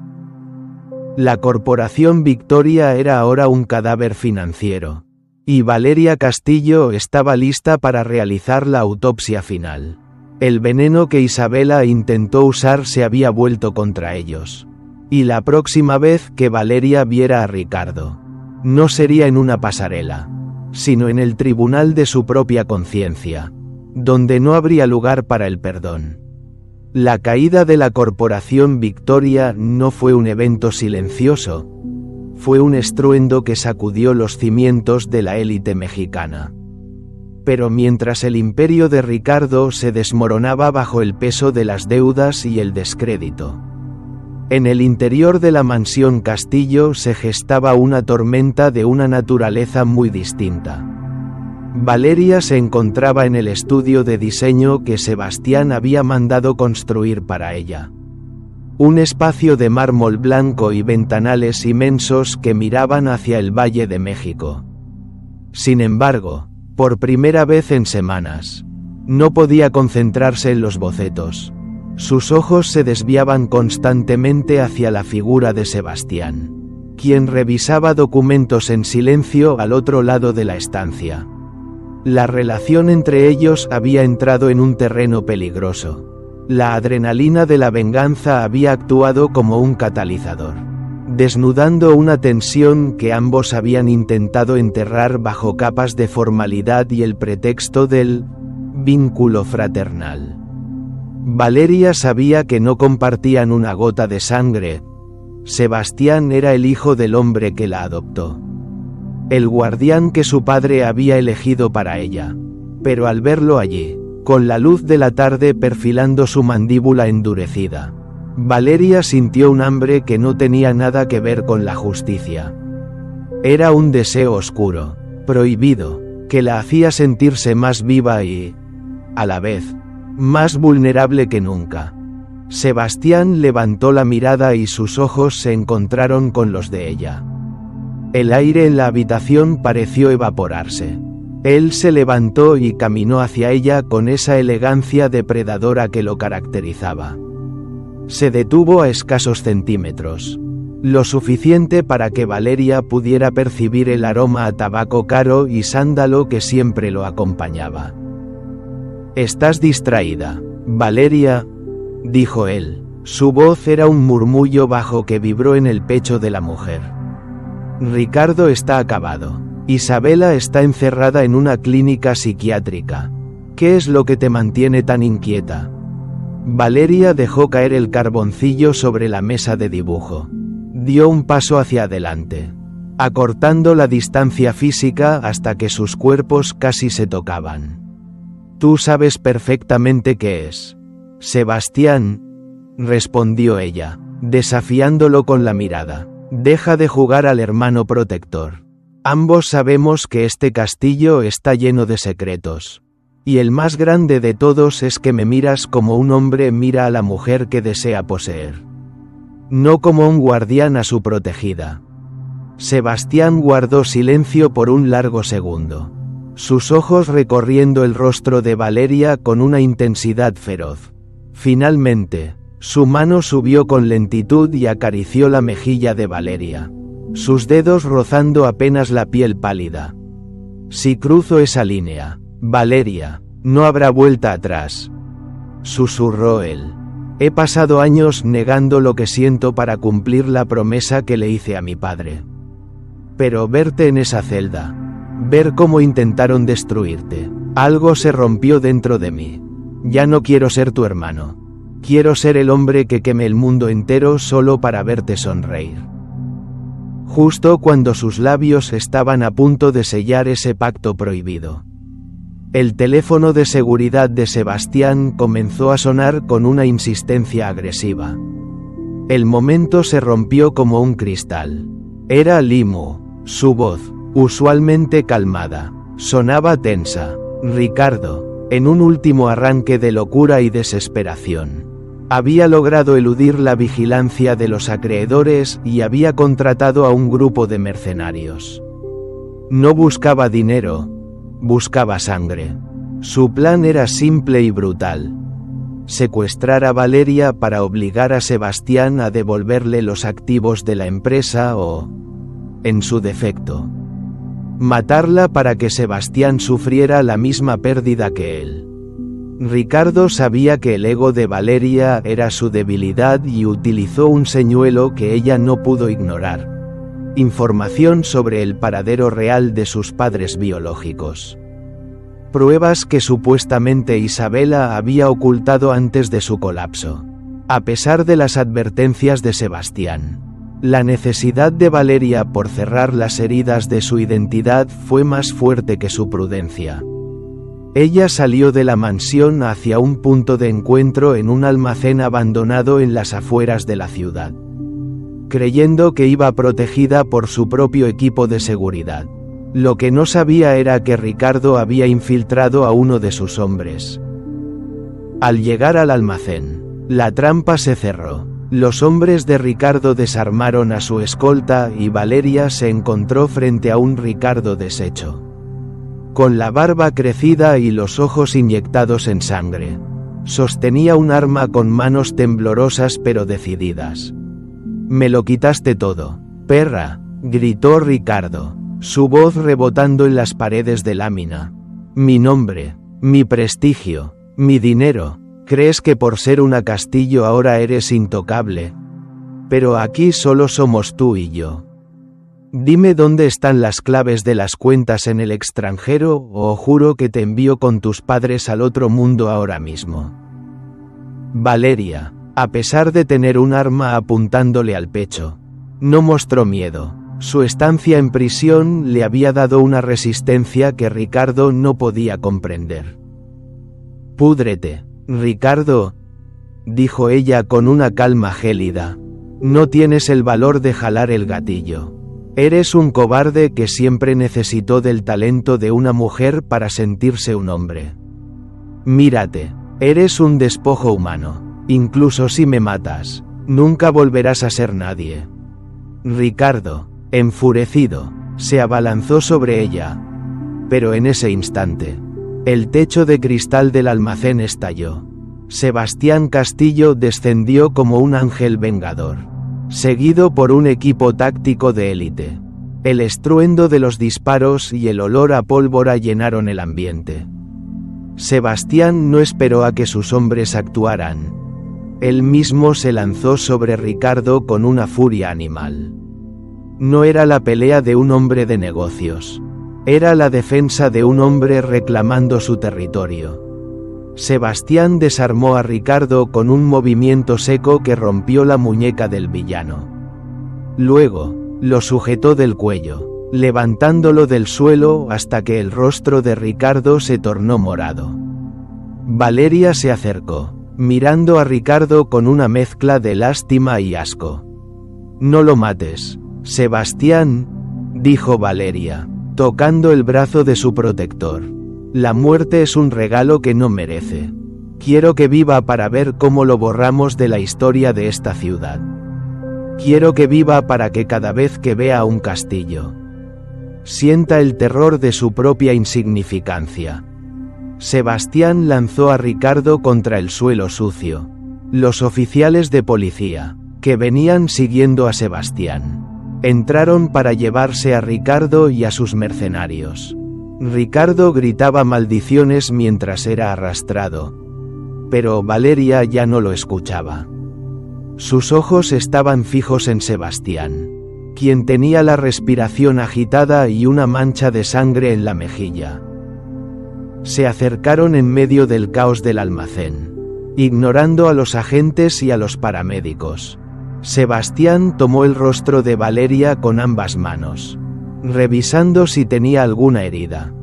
La Corporación Victoria era ahora un cadáver financiero, y Valeria Castillo estaba lista para realizar la autopsia final. El veneno que Isabela intentó usar se había vuelto contra ellos. Y la próxima vez que Valeria viera a Ricardo, no sería en una pasarela, sino en el tribunal de su propia conciencia, donde no habría lugar para el perdón. La caída de la Corporación Victoria no fue un evento silencioso, fue un estruendo que sacudió los cimientos de la élite mexicana. Pero mientras el imperio de Ricardo se desmoronaba bajo el peso de las deudas y el descrédito, en el interior de la mansión Castillo se gestaba una tormenta de una naturaleza muy distinta. Valeria se encontraba en el estudio de diseño que Sebastián había mandado construir para ella. Un espacio de mármol blanco y ventanales inmensos que miraban hacia el Valle de México. Sin embargo, por primera vez en semanas, no podía concentrarse en los bocetos. Sus ojos se desviaban constantemente hacia la figura de Sebastián, quien revisaba documentos en silencio al otro lado de la estancia. La relación entre ellos había entrado en un terreno peligroso. La adrenalina de la venganza había actuado como un catalizador, desnudando una tensión que ambos habían intentado enterrar bajo capas de formalidad y el pretexto del vínculo fraternal. Valeria sabía que no compartían una gota de sangre. Sebastián era el hijo del hombre que la adoptó, el guardián que su padre había elegido para ella. Pero al verlo allí, con la luz de la tarde perfilando su mandíbula endurecida, Valeria sintió un hambre que no tenía nada que ver con la justicia. Era un deseo oscuro, prohibido, que la hacía sentirse más viva y, a la vez, más vulnerable que nunca. Sebastián levantó la mirada y sus ojos se encontraron con los de ella. El aire en la habitación pareció evaporarse. Él se levantó y caminó hacia ella con esa elegancia depredadora que lo caracterizaba. Se detuvo a escasos centímetros, lo suficiente para que Valeria pudiera percibir el aroma a tabaco caro y sándalo que siempre lo acompañaba. «Estás distraída, Valeria», dijo él. Su voz era un murmullo bajo que vibró en el pecho de la mujer. «Ricardo está acabado. Isabela está encerrada en una clínica psiquiátrica. ¿Qué es lo que te mantiene tan inquieta?» Valeria dejó caer el carboncillo sobre la mesa de dibujo. Dio un paso hacia adelante, acortando la distancia física hasta que sus cuerpos casi se tocaban. «Tú sabes perfectamente qué es, Sebastián», respondió ella, desafiándolo con la mirada. «Deja de jugar al hermano protector. Ambos sabemos que este castillo está lleno de secretos. Y el más grande de todos es que me miras como un hombre mira a la mujer que desea poseer. No como un guardián a su protegida». Sebastián guardó silencio por un largo segundo, sus ojos recorriendo el rostro de Valeria con una intensidad feroz. Finalmente, su mano subió con lentitud y acarició la mejilla de Valeria, sus dedos rozando apenas la piel pálida. «Si cruzo esa línea, Valeria, no habrá vuelta atrás», susurró él. «He pasado años negando lo que siento para cumplir la promesa que le hice a mi padre. Pero verte en esa celda, ver cómo intentaron destruirte, algo se rompió dentro de mí. Ya no quiero ser tu hermano. Quiero ser el hombre que queme el mundo entero solo para verte sonreír». Justo cuando sus labios estaban a punto de sellar ese pacto prohibido, el teléfono de seguridad de Sebastián comenzó a sonar con una insistencia agresiva. El momento se rompió como un cristal. Era Limu. Su voz, usualmente calmada, sonaba tensa. Ricardo, en un último arranque de locura y desesperación, había logrado eludir la vigilancia de los acreedores y había contratado a un grupo de mercenarios. No buscaba dinero, buscaba sangre. Su plan era simple y brutal: secuestrar a Valeria para obligar a Sebastián a devolverle los activos de la empresa o, en su defecto, matarla para que Sebastián sufriera la misma pérdida que él. Ricardo sabía que el ego de Valeria era su debilidad y utilizó un señuelo que ella no pudo ignorar: información sobre el paradero real de sus padres biológicos. Pruebas que supuestamente Isabela había ocultado antes de su colapso. A pesar de las advertencias de Sebastián, la necesidad de Valeria por cerrar las heridas de su identidad fue más fuerte que su prudencia. Ella salió de la mansión hacia un punto de encuentro en un almacén abandonado en las afueras de la ciudad, creyendo que iba protegida por su propio equipo de seguridad. Lo que no sabía era que Ricardo había infiltrado a uno de sus hombres. Al llegar al almacén, la trampa se cerró. Los hombres de Ricardo desarmaron a su escolta y Valeria se encontró frente a un Ricardo deshecho. Con la barba crecida y los ojos inyectados en sangre. Sostenía un arma con manos temblorosas pero decididas. «Me lo quitaste todo, perra», gritó Ricardo, su voz rebotando en las paredes de lámina. «Mi nombre, mi prestigio, mi dinero. ¿Crees que por ser una Castillo ahora eres intocable? Pero aquí solo somos tú y yo. Dime dónde están las claves de las cuentas en el extranjero o juro que te envío con tus padres al otro mundo ahora mismo». Valeria, a pesar de tener un arma apuntándole al pecho, no mostró miedo. Su estancia en prisión le había dado una resistencia que Ricardo no podía comprender. «Púdrete, Ricardo», dijo ella con una calma gélida. «No tienes el valor de jalar el gatillo. Eres un cobarde que siempre necesitó del talento de una mujer para sentirse un hombre. Mírate, eres un despojo humano. Incluso si me matas, nunca volverás a ser nadie». Ricardo, enfurecido, se abalanzó sobre ella. Pero en ese instante, el techo de cristal del almacén estalló. Sebastián Castillo descendió como un ángel vengador, seguido por un equipo táctico de élite. El estruendo de los disparos y el olor a pólvora llenaron el ambiente. Sebastián no esperó a que sus hombres actuaran. Él mismo se lanzó sobre Ricardo con una furia animal. No era la pelea de un hombre de negocios. Era la defensa de un hombre reclamando su territorio. Sebastián desarmó a Ricardo con un movimiento seco que rompió la muñeca del villano. Luego, lo sujetó del cuello, levantándolo del suelo hasta que el rostro de Ricardo se tornó morado. Valeria se acercó, mirando a Ricardo con una mezcla de lástima y asco. «No lo mates, Sebastián», dijo Valeria, tocando el brazo de su protector. «La muerte es un regalo que no merece. Quiero que viva para ver cómo lo borramos de la historia de esta ciudad. Quiero que viva para que cada vez que vea un Castillo, sienta el terror de su propia insignificancia». Sebastián lanzó a Ricardo contra el suelo sucio. Los oficiales de policía, que venían siguiendo a Sebastián, entraron para llevarse a Ricardo y a sus mercenarios. Ricardo gritaba maldiciones mientras era arrastrado. Pero Valeria ya no lo escuchaba. Sus ojos estaban fijos en Sebastián, quien tenía la respiración agitada y una mancha de sangre en la mejilla. Se acercaron en medio del caos del almacén, ignorando a los agentes y a los paramédicos. Sebastián tomó el rostro de Valeria con ambas manos, revisando si tenía alguna herida.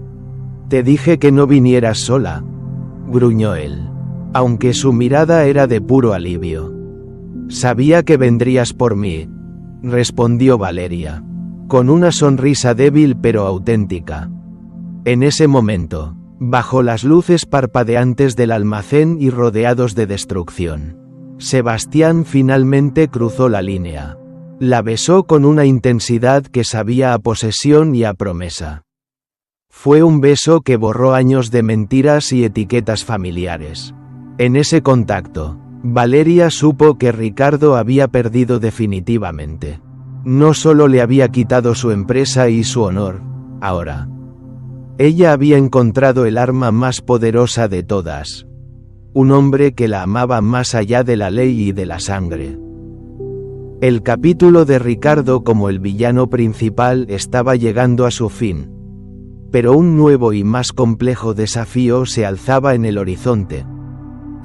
«Te dije que no vinieras sola», gruñó él, aunque su mirada era de puro alivio. «Sabía que vendrías por mí», respondió Valeria, con una sonrisa débil pero auténtica. En ese momento, bajo las luces parpadeantes del almacén y rodeados de destrucción, Sebastián finalmente cruzó la línea. La besó con una intensidad que sabía a posesión y a promesa. Fue un beso que borró años de mentiras y etiquetas familiares. En ese contacto, Valeria supo que Ricardo había perdido definitivamente. No solo le había quitado su empresa y su honor, ahora ella había encontrado el arma más poderosa de todas. Un hombre que la amaba más allá de la ley y de la sangre. El capítulo de Ricardo como el villano principal estaba llegando a su fin. Pero un nuevo y más complejo desafío se alzaba en el horizonte.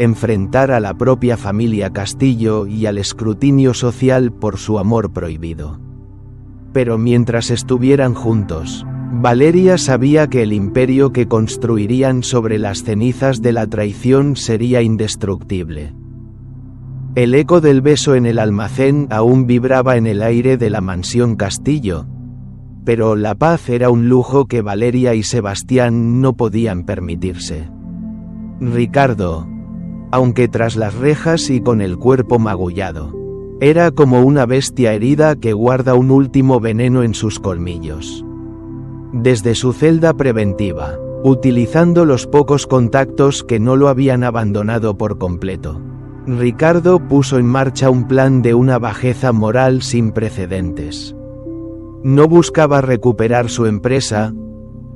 Enfrentar a la propia familia Castillo y al escrutinio social por su amor prohibido. Pero mientras estuvieran juntos, Valeria sabía que el imperio que construirían sobre las cenizas de la traición sería indestructible. El eco del beso en el almacén aún vibraba en el aire de la mansión Castillo, Pero la paz era un lujo que Valeria y Sebastián no podían permitirse. Ricardo, aunque tras las rejas y con el cuerpo magullado, era como una bestia herida que guarda un último veneno en sus colmillos. Desde su celda preventiva, utilizando los pocos contactos que no lo habían abandonado por completo, Ricardo puso en marcha un plan de una bajeza moral sin precedentes. No buscaba recuperar su empresa,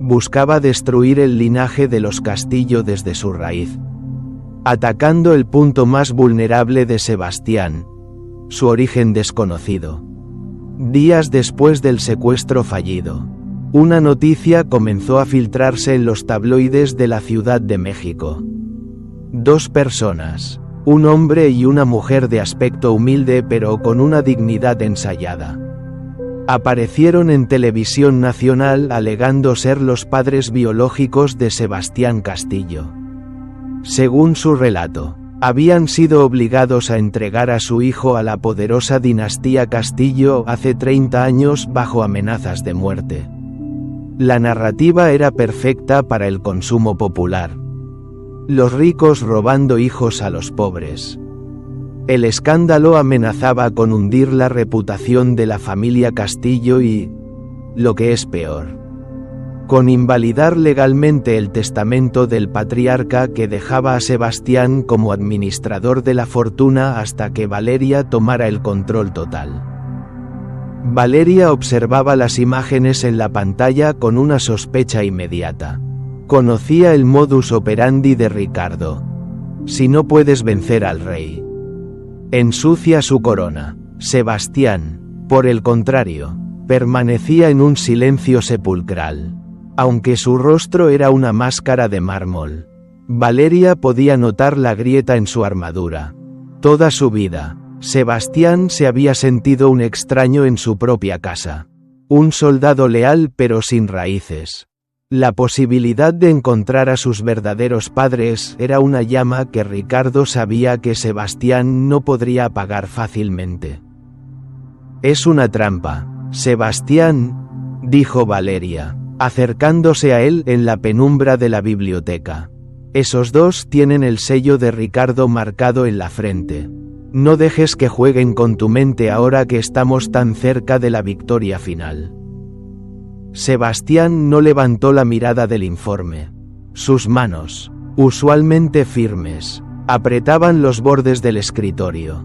buscaba destruir el linaje de los Castillo desde su raíz, atacando el punto más vulnerable de Sebastián, su origen desconocido. Días después del secuestro fallido, una noticia comenzó a filtrarse en los tabloides de la Ciudad de México. 2 personas, un hombre y una mujer de aspecto humilde pero con una dignidad ensayada, aparecieron en televisión nacional alegando ser los padres biológicos de Sebastián Castillo. Según su relato, habían sido obligados a entregar a su hijo a la poderosa dinastía Castillo hace 30 años bajo amenazas de muerte. La narrativa era perfecta para el consumo popular. Los ricos robando hijos a los pobres. El escándalo amenazaba con hundir la reputación de la familia Castillo y, lo que es peor, con invalidar legalmente el testamento del patriarca que dejaba a Sebastián como administrador de la fortuna hasta que Valeria tomara el control total. Valeria observaba las imágenes en la pantalla con una sospecha inmediata. Conocía el modus operandi de Ricardo. Si no puedes vencer al rey, ensucia su corona. Sebastián, por el contrario, permanecía en un silencio sepulcral. Aunque su rostro era una máscara de mármol, Valeria podía notar la grieta en su armadura. Toda su vida, Sebastián se había sentido un extraño en su propia casa. Un soldado leal pero sin raíces. La posibilidad de encontrar a sus verdaderos padres era una llama que Ricardo sabía que Sebastián no podría apagar fácilmente. Es una trampa, Sebastián, dijo Valeria, acercándose a él en la penumbra de la biblioteca. Esos 2 tienen el sello de Ricardo marcado en la frente. No dejes que jueguen con tu mente ahora que estamos tan cerca de la victoria final. Sebastián no levantó la mirada del informe. Sus manos, usualmente firmes, apretaban los bordes del escritorio.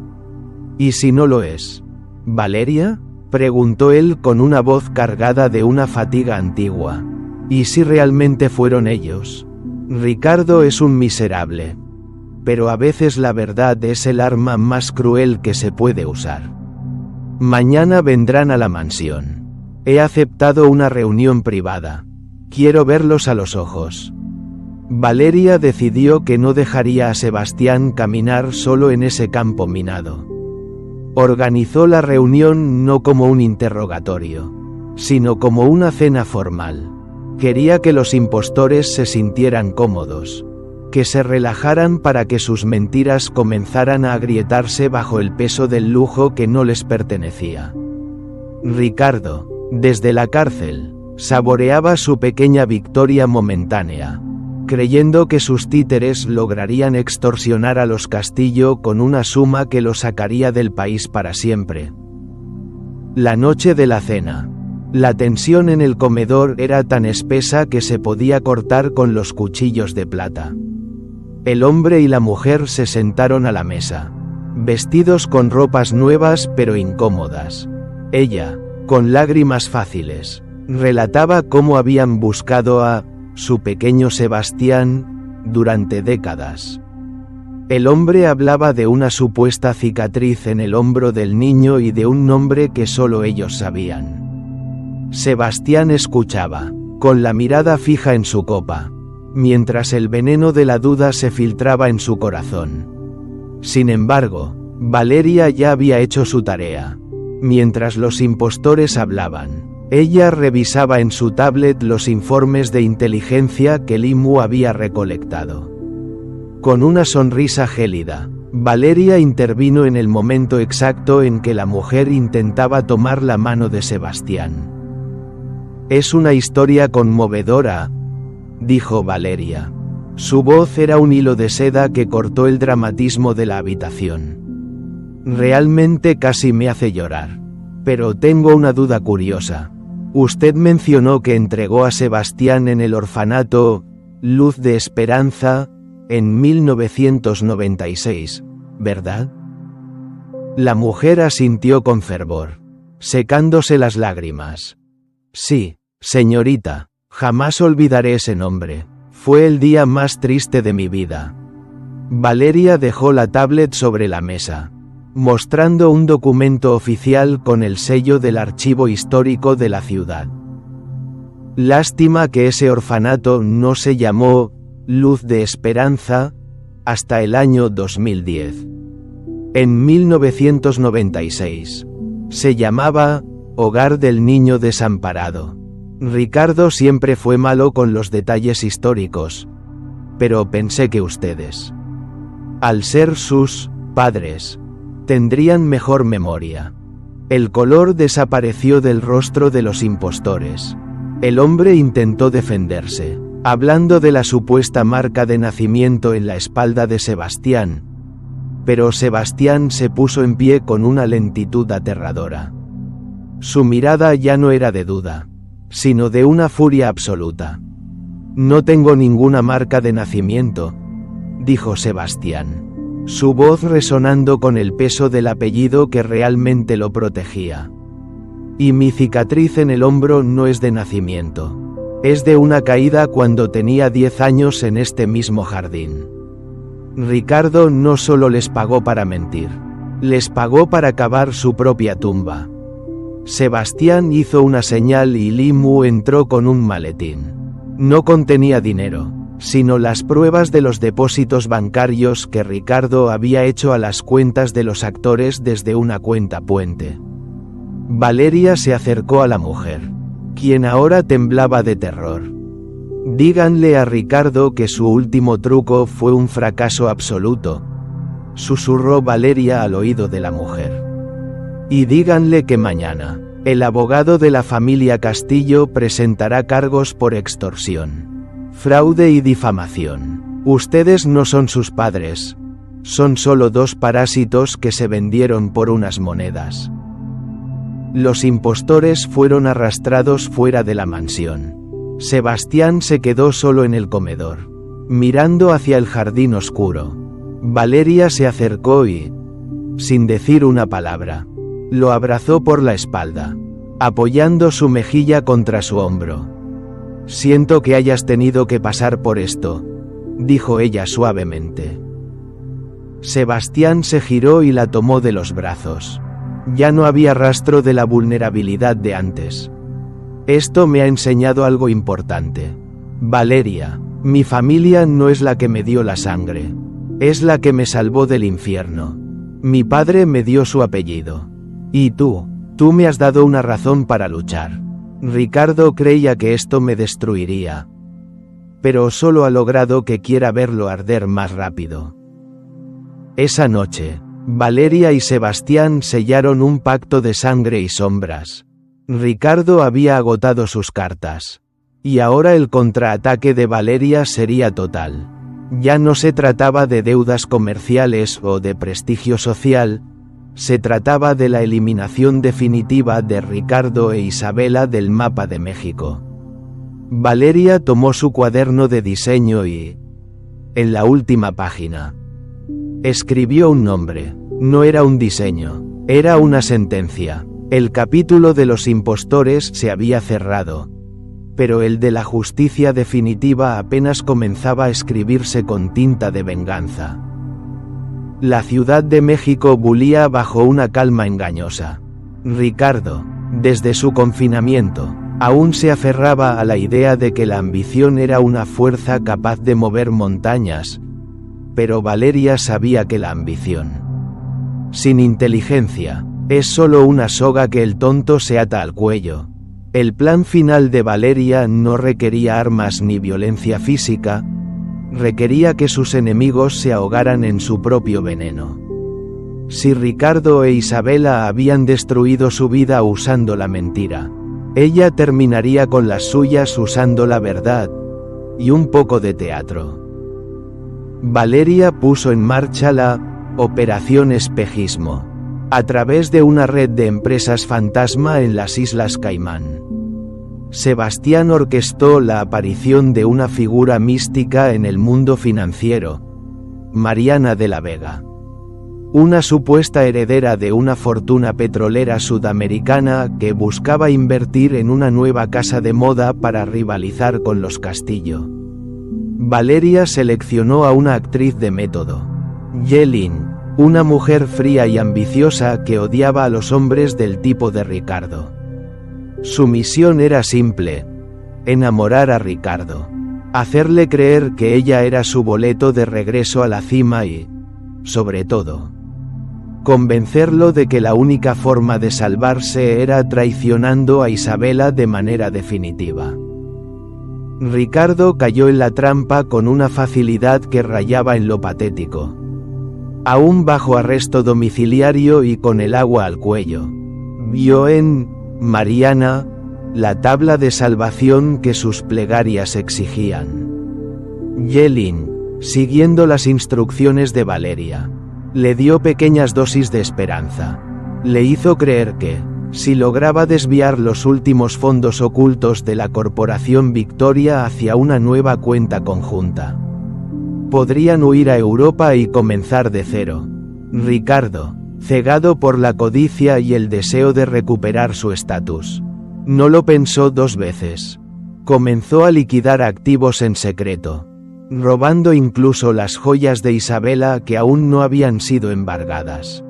¿Y si no lo es? ¿Valeria?, preguntó él con una voz cargada de una fatiga antigua. ¿Y si realmente fueron ellos? Ricardo es un miserable. Pero a veces la verdad es el arma más cruel que se puede usar. Mañana vendrán a la mansión. He aceptado una reunión privada. Quiero verlos a los ojos. Valeria decidió que no dejaría a Sebastián caminar solo en ese campo minado. Organizó la reunión no como un interrogatorio, sino como una cena formal. Quería que los impostores se sintieran cómodos, que se relajaran para que sus mentiras comenzaran a agrietarse bajo el peso del lujo que no les pertenecía. Ricardo, desde la cárcel, saboreaba su pequeña victoria momentánea, creyendo que sus títeres lograrían extorsionar a los Castillo con una suma que los sacaría del país para siempre. La noche de la cena, la tensión en el comedor era tan espesa que se podía cortar con los cuchillos de plata. El hombre y la mujer se sentaron a la mesa, vestidos con ropas nuevas pero incómodas. Ella, con lágrimas fáciles, relataba cómo habían buscado a su pequeño Sebastián durante décadas. El hombre hablaba de una supuesta cicatriz en el hombro del niño y de un nombre que solo ellos sabían. Sebastián escuchaba, con la mirada fija en su copa, mientras el veneno de la duda se filtraba en su corazón. Sin embargo, Valeria ya había hecho su tarea. Mientras los impostores hablaban, ella revisaba en su tablet los informes de inteligencia que Limu había recolectado. Con una sonrisa gélida, Valeria intervino en el momento exacto en que la mujer intentaba tomar la mano de Sebastián. Es una historia conmovedora, dijo Valeria. Su voz era un hilo de seda que cortó el dramatismo de la habitación. Realmente casi me hace llorar. Pero tengo una duda curiosa. Usted mencionó que entregó a Sebastián en el orfanato Luz de Esperanza en 1996, ¿verdad? La mujer asintió con fervor, secándose las lágrimas. Sí, señorita, jamás olvidaré ese nombre. Fue el día más triste de mi vida. Valeria dejó la tablet sobre la mesa, mostrando un documento oficial con el sello del archivo histórico de la ciudad. Lástima que ese orfanato no se llamó Luz de Esperanza hasta el año 2010. En 1996, se llamaba Hogar del Niño Desamparado. Ricardo siempre fue malo con los detalles históricos, pero pensé que ustedes, al ser sus padres, tendrían mejor memoria. El color desapareció del rostro de los impostores. El hombre intentó defenderse, hablando de la supuesta marca de nacimiento en la espalda de Sebastián, pero Sebastián se puso en pie con una lentitud aterradora. Su mirada ya no era de duda, sino de una furia absoluta. No tengo ninguna marca de nacimiento, dijo Sebastián, su voz resonando con el peso del apellido que realmente lo protegía. Y mi cicatriz en el hombro no es de nacimiento. Es de una caída cuando tenía 10 años en este mismo jardín. Ricardo no solo les pagó para mentir, les pagó para cavar su propia tumba. Sebastián hizo una señal y Limu entró con un maletín. No contenía dinero, sino las pruebas de los depósitos bancarios que Ricardo había hecho a las cuentas de los actores desde una cuenta puente. Valeria se acercó a la mujer, quien ahora temblaba de terror. Díganle a Ricardo que su último truco fue un fracaso absoluto, susurró Valeria al oído de la mujer. Y díganle que mañana, el abogado de la familia Castillo presentará cargos por extorsión, fraude y difamación. Ustedes no son sus padres, son solo dos parásitos que se vendieron por unas monedas. Los impostores fueron arrastrados fuera de la mansión. Sebastián se quedó solo en el comedor, mirando hacia el jardín oscuro. Valeria se acercó y, sin decir una palabra, lo abrazó por la espalda, apoyando su mejilla contra su hombro. Siento que hayas tenido que pasar por esto, dijo ella suavemente. Sebastián se giró y la tomó de los brazos. Ya no había rastro de la vulnerabilidad de antes. Esto me ha enseñado algo importante. Valeria, mi familia no es la que me dio la sangre, es la que me salvó del infierno. Mi padre me dio su apellido. Y tú me has dado una razón para luchar. Ricardo creía que esto me destruiría, pero solo ha logrado que quiera verlo arder más rápido. Esa noche, Valeria y Sebastián sellaron un pacto de sangre y sombras. Ricardo había agotado sus cartas, y ahora el contraataque de Valeria sería total. Ya no se trataba de deudas comerciales o de prestigio social, se trataba de la eliminación definitiva de Ricardo e Isabela del mapa de México. Valeria tomó su cuaderno de diseño y, en la última página, escribió un nombre. No era un diseño, era una sentencia. El capítulo de los impostores se había cerrado, pero el de la justicia definitiva apenas comenzaba a escribirse con tinta de venganza. La Ciudad de México bullía bajo una calma engañosa. Ricardo, desde su confinamiento, aún se aferraba a la idea de que la ambición era una fuerza capaz de mover montañas, pero Valeria sabía que la ambición, sin inteligencia, es solo una soga que el tonto se ata al cuello. El plan final de Valeria no requería armas ni violencia física, requería que sus enemigos se ahogaran en su propio veneno. Si Ricardo e Isabela habían destruido su vida usando la mentira, Ella terminaría con las suyas usando la verdad y un poco de teatro. Valeria puso en marcha la Operación Espejismo, a través de una red de empresas fantasma en las Islas Caimán. Sebastián orquestó la aparición de una figura mística en el mundo financiero, Mariana de la Vega, una supuesta heredera de una fortuna petrolera sudamericana que buscaba invertir en una nueva casa de moda para rivalizar con los Castillo. Valeria seleccionó a una actriz de método, Yelin, una mujer fría y ambiciosa que odiaba a los hombres del tipo de Ricardo. Su misión era simple: enamorar a Ricardo, hacerle creer que ella era su boleto de regreso a la cima y, sobre todo, convencerlo de que la única forma de salvarse era traicionando a Isabela de manera definitiva. Ricardo cayó en la trampa con una facilidad que rayaba en lo patético. Aún bajo arresto domiciliario y con el agua al cuello, vio en Mariana la tabla de salvación que sus plegarias exigían. Yelin, siguiendo las instrucciones de Valeria, le dio pequeñas dosis de esperanza. Le hizo creer que, si lograba desviar los últimos fondos ocultos de la Corporación Victoria hacia una nueva cuenta conjunta, podrían huir a Europa y comenzar de cero. Ricardo, cegado por la codicia y el deseo de recuperar su estatus, no lo pensó dos veces. Comenzó a liquidar activos en secreto, robando incluso las joyas de Isabela que aún no habían sido embargadas.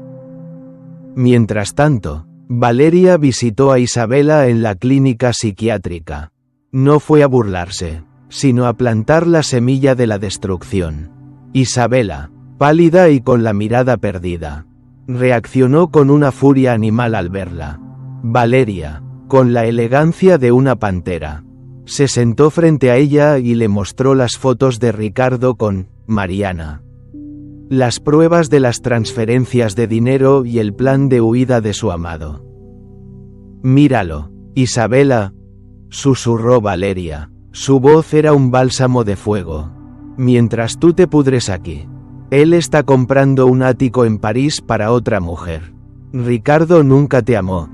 Mientras tanto, Valeria visitó a Isabela en la clínica psiquiátrica. No fue a burlarse, sino a plantar la semilla de la destrucción. Isabela, pálida y con la mirada perdida, reaccionó con una furia animal al verla. Valeria, con la elegancia de una pantera, se sentó frente a ella y le mostró las fotos de Ricardo con Mariana, las pruebas de las transferencias de dinero y el plan de huida de su amado. «Míralo, Isabela», susurró Valeria. Su voz era un bálsamo de fuego. «Mientras tú te pudres aquí, él está comprando un ático en París para otra mujer. Ricardo nunca te amó.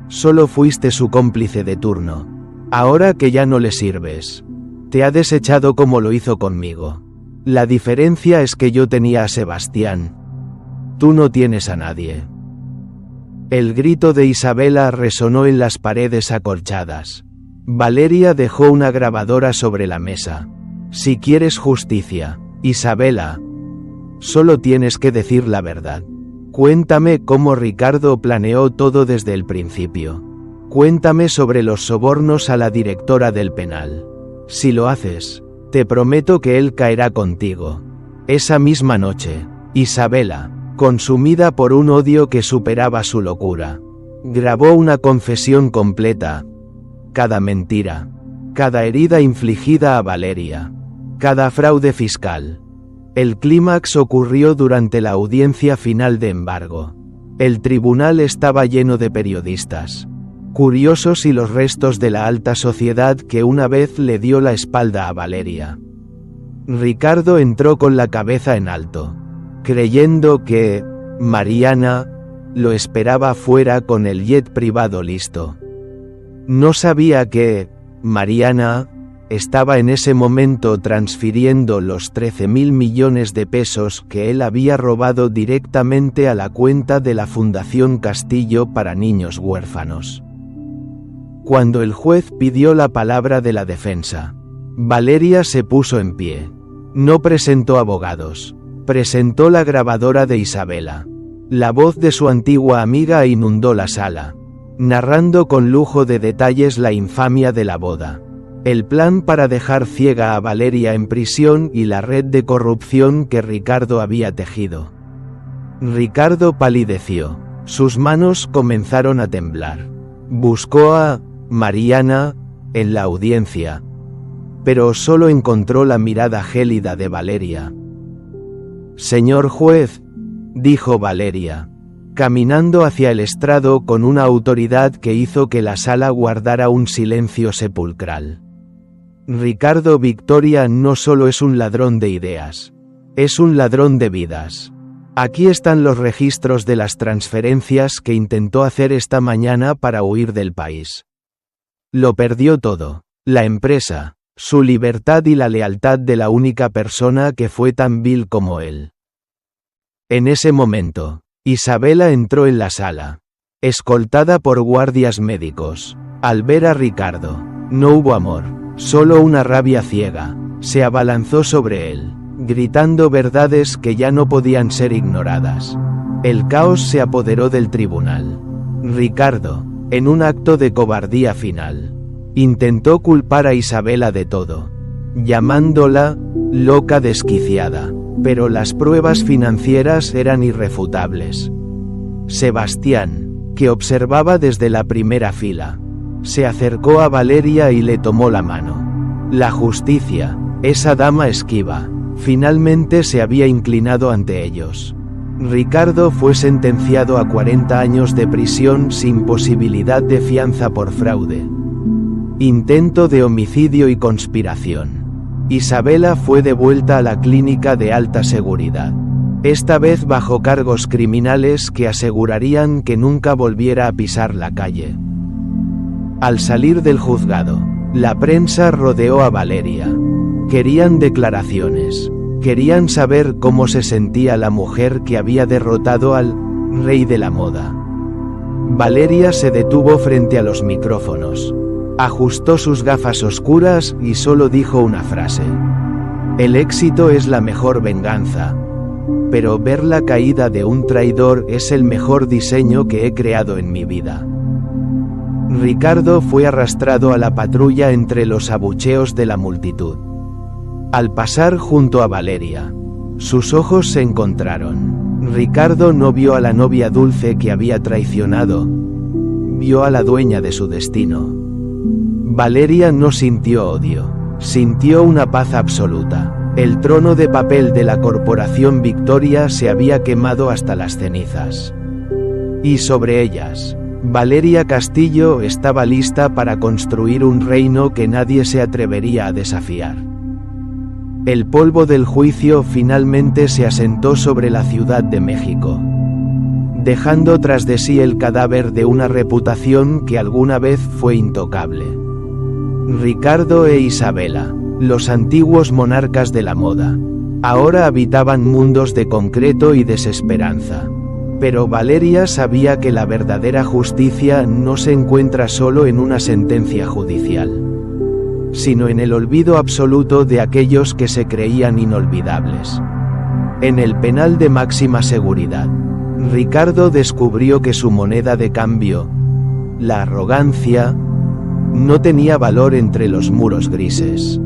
Solo fuiste su cómplice de turno. Ahora que ya no le sirves, te ha desechado como lo hizo conmigo. La diferencia es que yo tenía a Sebastián. Tú no tienes a nadie». El grito de Isabela resonó en las paredes acolchadas. Valeria dejó una grabadora sobre la mesa. «Si quieres justicia, Isabela, solo tienes que decir la verdad. Cuéntame cómo Ricardo planeó todo desde el principio. Cuéntame sobre los sobornos a la directora del penal. Si lo haces, te prometo que él caerá contigo». Esa misma noche, Isabela, consumida por un odio que superaba su locura, grabó una confesión completa. Cada mentira, cada herida infligida a Valeria, cada fraude fiscal. El clímax ocurrió durante la audiencia final de embargo. El tribunal estaba lleno de periodistas, curiosos y los restos de la alta sociedad que una vez le dio la espalda a Valeria. Ricardo entró con la cabeza en alto, creyendo que Mariana lo esperaba fuera con el jet privado listo. No sabía que Mariana estaba en ese momento transfiriendo los 13.000 millones de pesos que él había robado directamente a la cuenta de la Fundación Castillo para niños huérfanos. Cuando el juez pidió la palabra de la defensa, Valeria se puso en pie. No presentó abogados. Presentó la grabadora de Isabela. La voz de su antigua amiga inundó la sala, narrando con lujo de detalles la infamia de la boda, el plan para dejar ciega a Valeria en prisión y la red de corrupción que Ricardo había tejido. Ricardo palideció. Sus manos comenzaron a temblar. Buscó a Mariana en la audiencia, pero solo encontró la mirada gélida de Valeria. «Señor juez», dijo Valeria, caminando hacia el estrado con una autoridad que hizo que la sala guardara un silencio sepulcral. Ricardo Victoria no solo es un ladrón de ideas, es un ladrón de vidas. Aquí están los registros de las transferencias que intentó hacer esta mañana para huir del país. Lo perdió todo, la empresa, su libertad y la lealtad de la única persona que fue tan vil como él. En ese momento, Isabela entró en la sala, escoltada por guardias médicos. Al ver a Ricardo, no hubo amor, solo una rabia ciega. Se abalanzó sobre él, gritando verdades que ya no podían ser ignoradas. El caos se apoderó del tribunal. Ricardo, en un acto de cobardía final, intentó culpar a Isabela de todo, llamándola loca desquiciada, pero las pruebas financieras eran irrefutables. Sebastián, que observaba desde la primera fila, se acercó a Valeria y le tomó la mano. La justicia, esa dama esquiva, finalmente se había inclinado ante ellos. Ricardo fue sentenciado a 40 años de prisión sin posibilidad de fianza por fraude, intento de homicidio y conspiración. Isabela fue devuelta a la clínica de alta seguridad, esta vez bajo cargos criminales que asegurarían que nunca volviera a pisar la calle. Al salir del juzgado, la prensa rodeó a Valeria. Querían declaraciones. Querían saber cómo se sentía la mujer que había derrotado al rey de la moda. Valeria se detuvo frente a los micrófonos. Ajustó sus gafas oscuras y solo dijo una frase. El éxito es la mejor venganza. Pero ver la caída de un traidor es el mejor diseño que he creado en mi vida. Ricardo fue arrastrado a la patrulla entre los abucheos de la multitud. Al pasar junto a Valeria, sus ojos se encontraron. Ricardo no vio a la novia dulce que había traicionado, vio a la dueña de su destino. Valeria no sintió odio, sintió una paz absoluta. El trono de papel de la corporación Victoria se había quemado hasta las cenizas. Y sobre ellas, Valeria Castillo estaba lista para construir un reino que nadie se atrevería a desafiar. El polvo del juicio finalmente se asentó sobre la Ciudad de México, dejando tras de sí el cadáver de una reputación que alguna vez fue intocable. Ricardo e Isabela, los antiguos monarcas de la moda, ahora habitaban mundos de concreto y desesperanza. Pero Valeria sabía que la verdadera justicia no se encuentra solo en una sentencia judicial, sino en el olvido absoluto de aquellos que se creían inolvidables. En el penal de máxima seguridad, Ricardo descubrió que su moneda de cambio, la arrogancia, no tenía valor entre los muros grises.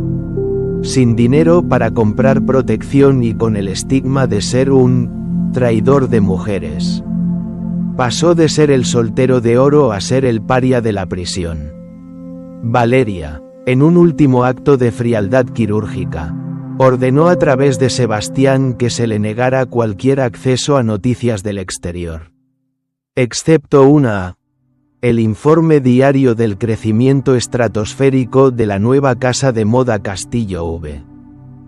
Sin dinero para comprar protección y con el estigma de ser un traidor de mujeres, pasó de ser el soltero de oro a ser el paria de la prisión. Valeria, en un último acto de frialdad quirúrgica, ordenó a través de Sebastián que se le negara cualquier acceso a noticias del exterior, excepto el informe diario del crecimiento estratosférico de la nueva casa de moda Castillo V.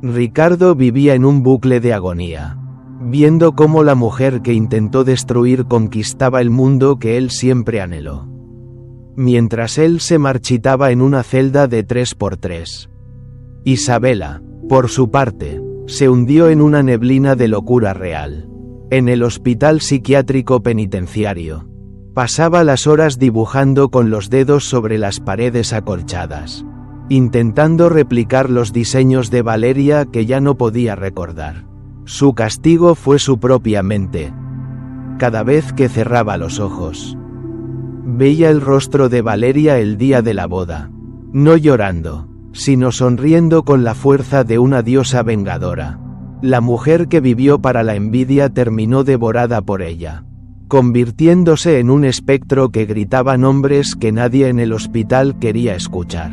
Ricardo vivía en un bucle de agonía, viendo cómo la mujer que intentó destruir conquistaba el mundo que él siempre anheló, mientras él se marchitaba en una celda de 3x3. Isabela, por su parte, se hundió en una neblina de locura real. En el hospital psiquiátrico penitenciario, pasaba las horas dibujando con los dedos sobre las paredes acolchadas, intentando replicar los diseños de Valeria que ya no podía recordar. Su castigo fue su propia mente. Cada vez que cerraba los ojos, veía el rostro de Valeria el día de la boda, no llorando, sino sonriendo con la fuerza de una diosa vengadora. La mujer que vivió para la envidia terminó devorada por ella, convirtiéndose en un espectro que gritaba nombres que nadie en el hospital quería escuchar.